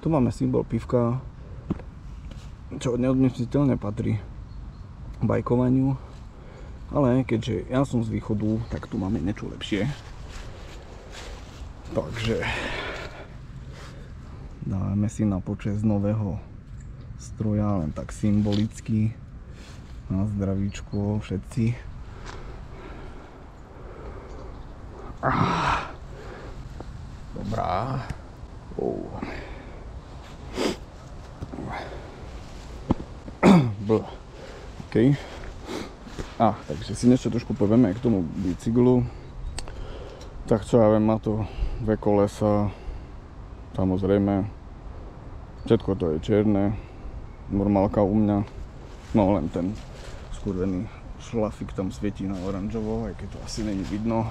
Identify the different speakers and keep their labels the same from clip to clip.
Speaker 1: Tu máme symbol pivka, čo neodmysliteľne patrí bajkovaniu. Ale keďže ja som z východu, tak tu máme niečo lepšie. Takže dávame si na počesť nového stroja, len tak symbolicky. Na zdravíčko všetci. Dobrá. OK. Takže si niečo trošku povieme k tomu bicyklu. Tak čo ja viem, má to dve kolesa. Samozrejme. Všetko to je čierne. Normálka u mňa. No len ten skurvený šlafik tam svietí na oranžovo, aj keď to asi není vidno.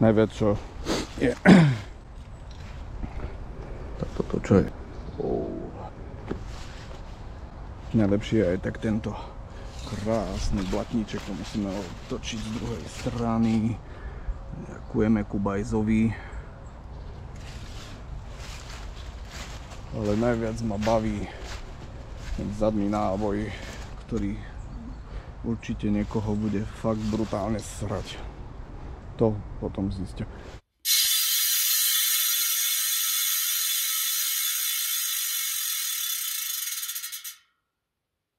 Speaker 1: Najviac čo je... Tak toto čo je? Najlepšie je aj tak tento krásny blatníček, to musíme otočiť z druhej strany. Ďakujeme Kubajzovi. Ale najviac ma baví ten zadný náboj, ktorý určite niekoho bude fakt brutálne srať. To potom zistia.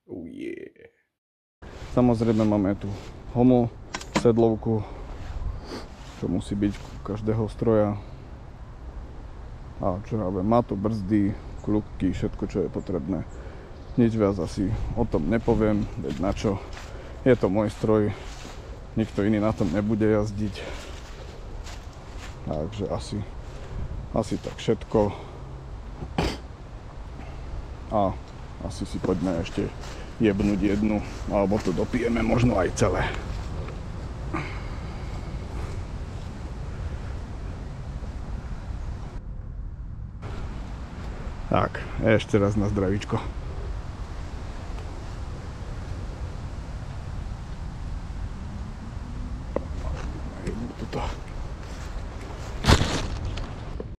Speaker 1: Oh yeah. Samozrejme máme tu homo sedlovku, čo musí byť u každého stroja. A čo ja viem, má to brzdy, kľúky, všetko čo je potrebné. Nič viac asi o tom nepoviem, veď na čo. Je to môj stroj, nikto iný na tom nebude jazdiť. Takže asi tak všetko. A asi si poďme ešte jebnúť jednu, alebo to dopijeme možno aj celé. Tak, ešte raz na zdravíčko.